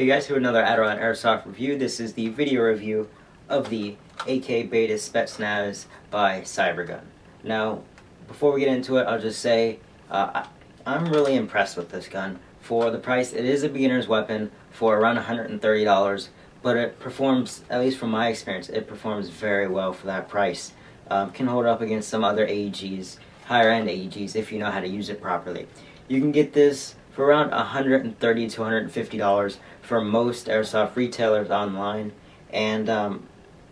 Hey guys, to another Aderonn Airsoft review. This is the video review of the AK Beta Spetsnaz by Cybergun. Now, before we get into it, I'll just say I'm really impressed with this gun. For the price, it is a beginner's weapon for around $130, but it performs, at least from my experience, it performs very well for that price. Can hold up against some other AEGs, higher end AEGs, if you know how to use it properly. You can get this for around $130 to $150 for most airsoft retailers online, and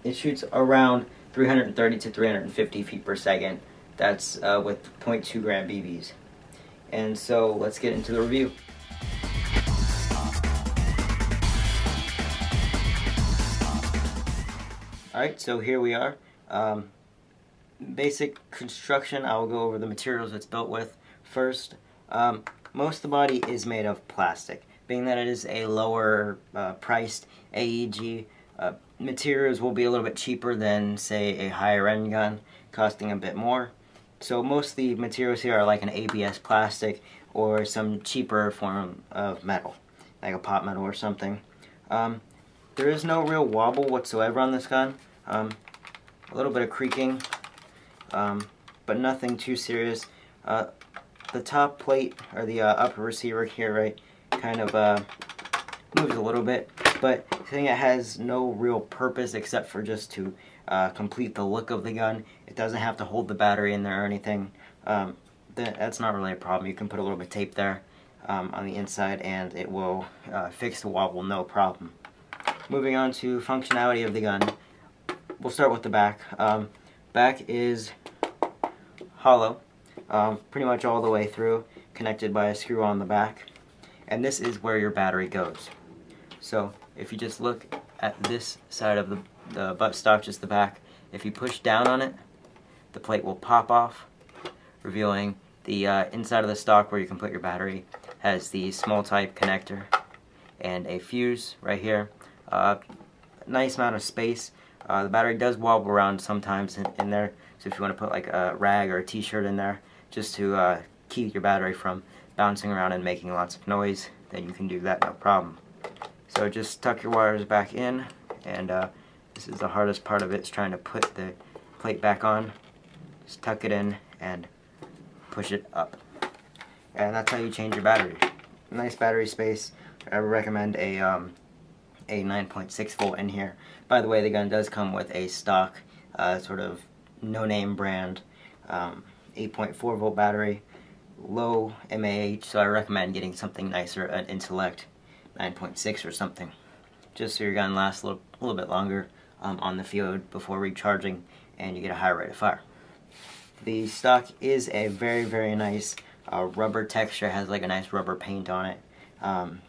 it shoots around 330 to 350 feet per second. That's with 0.2 gram BBs. And so let's get into the review. Alright, so here we are. Basic construction, I will go over the materials it's built with first. Most of the body is made of plastic. Being that it is a lower priced AEG, materials will be a little bit cheaper than, say, a higher end gun, costing a bit more. So most of the materials here are like an ABS plastic or some cheaper form of metal, like a pot metal or something. There is no real wobble whatsoever on this gun. A little bit of creaking, but nothing too serious. The top plate, or the upper receiver here, right, kind of moves a little bit, but I think it has no real purpose except for just to complete the look of the gun. It doesn't have to hold the battery in there or anything. That's not really a problem. You can put a little bit of tape there on the inside and it will fix the wobble, no problem. Moving on to functionality of the gun, we'll start with the back. Back is hollow. Pretty much all the way through, connected by a screw on the back, and this is where your battery goes. So if you just look at this side of the buttstock, just the back, if you push down on it, the plate will pop off, revealing the inside of the stock where you can put your battery. Has the small type connector and a fuse right here. Nice amount of space. The battery does wobble around sometimes in there, so if you want to put like a rag or a t-shirt in there just to keep your battery from bouncing around and making lots of noise, then you can do that, no problem. So just tuck your wires back in, and this is the hardest part of it, is trying to put the plate back on. Just tuck it in and push it up. And that's how you change your battery. Nice battery space. I would recommend a 9.6 volt in here. By the way, the gun does come with a stock sort of no-name brand 8.4 volt battery, low mAh, so I recommend getting something nicer, an Intellect 9.6 or something, just so your gun lasts a little bit longer on the field before recharging and you get a higher rate of fire. The stock is a very, very nice rubber texture, has like a nice rubber paint on it,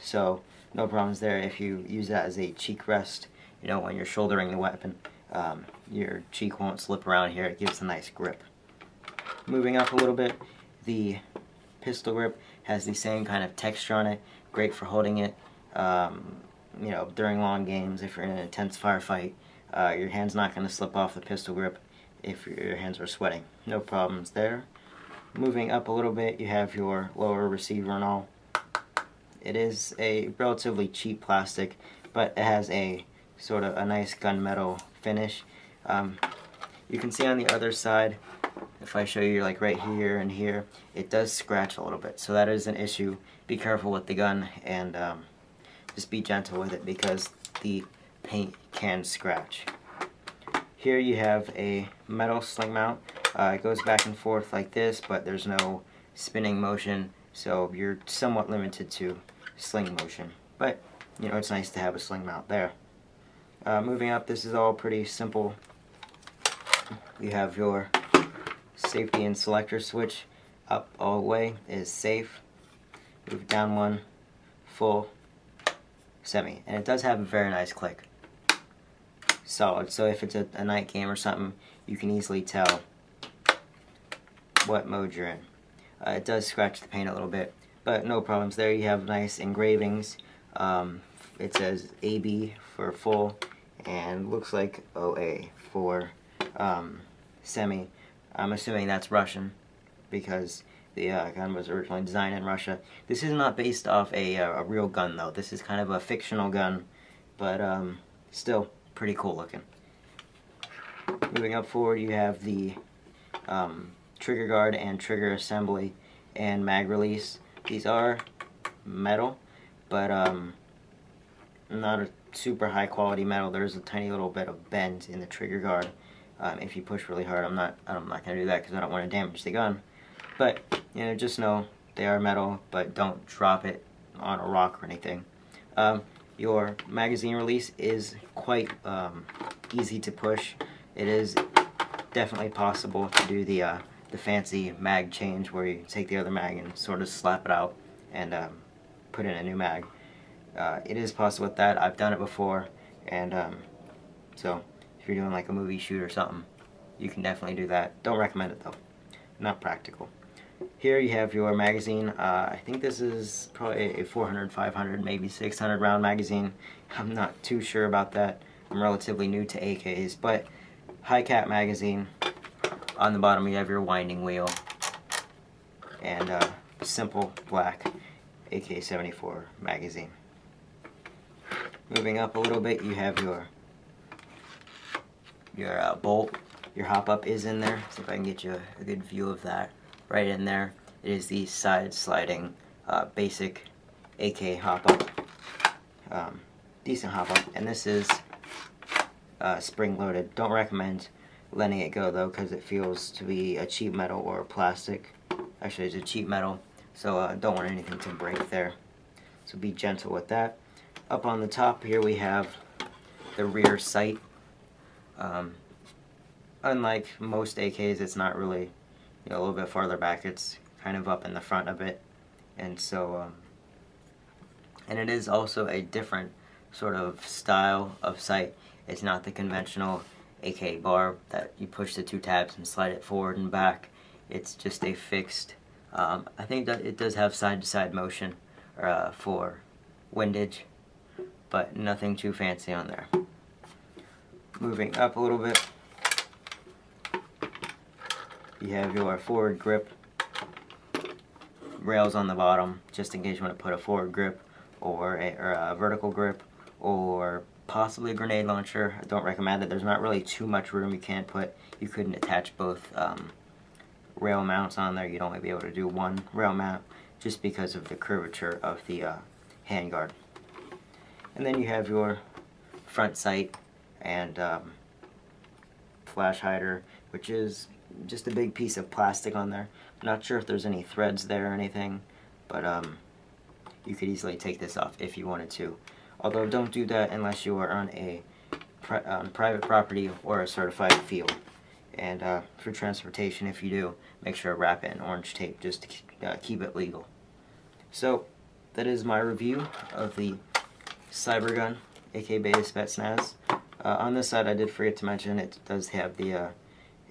so no problems there. If you use that as a cheek rest, you know, when you're shouldering the weapon, your cheek won't slip around here. It gives a nice grip. Moving up a little bit, the pistol grip has the same kind of texture on it. Great for holding it, you know, during long games. If you're in an intense firefight, your hand's not going to slip off the pistol grip if your hands are sweating. No problems there. Moving up a little bit, you have your lower receiver and all. It is a relatively cheap plastic, but it has a sort of a nice gunmetal finish. You can see on the other side, if I show you like right here and here, it does scratch a little bit, so that is an issue. Be careful with the gun, and just be gentle with it because the paint can scratch. Here you have a metal sling mount. It goes back and forth like this, but there's no spinning motion, so you're somewhat limited to sling motion. But you know, it's nice to have a sling mount there. Moving up, this is all pretty simple. You have your safety and selector switch. Up all the way is safe. Move down one, full, semi. And it does have a very nice click. Solid. So if it's a night game or something, you can easily tell what mode you're in. It does scratch the paint a little bit, but no problems there. You have nice engravings. It says AB for full, and looks like OA for semi. I'm assuming that's Russian because The gun was originally designed in Russia. This is not based off a real gun, though. This is kind of a fictional gun, but still pretty cool looking. Moving up forward, you have the trigger guard and trigger assembly and mag release. These are metal, but not a super high quality metal. There's a tiny little bit of bend in the trigger guard. If you push really hard, I'm not gonna do that because I don't want to damage the gun. But you know, just know they are metal, but don't drop it on a rock or anything. Your magazine release is quite easy to push. It is definitely possible to do the fancy mag change where you take the other mag and sort of slap it out and put in a new mag. It is possible with that. I've done it before, and so if you're doing like a movie shoot or something, you can definitely do that. Don't recommend it though. Not practical. Here you have your magazine. I think this is probably a 400, 500, maybe 600 round magazine. I'm not too sure about that. I'm relatively new to AKs, but high cap magazine. On the bottom you have your winding wheel and simple black AK-74 magazine. Moving up a little bit, you have your bolt. Your hop-up is in there. See if I can get you a good view of that. Right in there. It is the side sliding basic AK hop-up. Decent hop-up. And this is spring-loaded. Don't recommend letting it go though, because it feels to be a cheap metal or plastic. Actually, it's a cheap metal, so don't want anything to break there. So be gentle with that. Up on the top here we have the rear sight. Unlike most AKs, it's not really, you know, a little bit farther back. It's kind of up in the front a bit, and so and it is also a different sort of style of sight. It's not the conventional AK bar that you push the two tabs and slide it forward and back. It's just a fixed. I think that it does have side-to-side motion for windage, but nothing too fancy on there. Moving up a little bit, you have your forward grip rails on the bottom, just in case you want to put a forward grip or a vertical grip or possibly a grenade launcher. I don't recommend it. There's not really too much room. You couldn't attach both rail mounts on there. You'd only be able to do one rail mount just because of the curvature of the handguard. And then you have your front sight and flash hider, which is just a big piece of plastic on there. I'm not sure if there's any threads there or anything, but you could easily take this off if you wanted to. Although don't do that unless you are on a private property or a certified field. And for transportation, if you do, make sure to wrap it in orange tape just to keep it legal. So that is my review of the Cybergun, aka Spetsnaz. On this side, I did forget to mention it does have the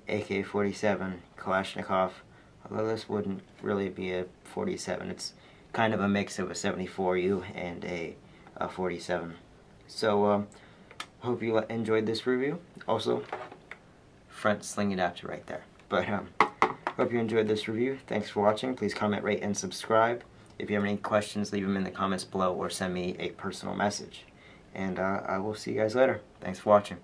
AK-47 Kalashnikov, although this wouldn't really be a 47. It's kind of a mix of a 74U and a 47. So hope you enjoyed this review. Also, front sling adapter right there. But hope you enjoyed this review. Thanks for watching. Please comment, rate, and subscribe. If you have any questions, leave them in the comments below or send me a personal message. And I will see you guys later. Thanks for watching.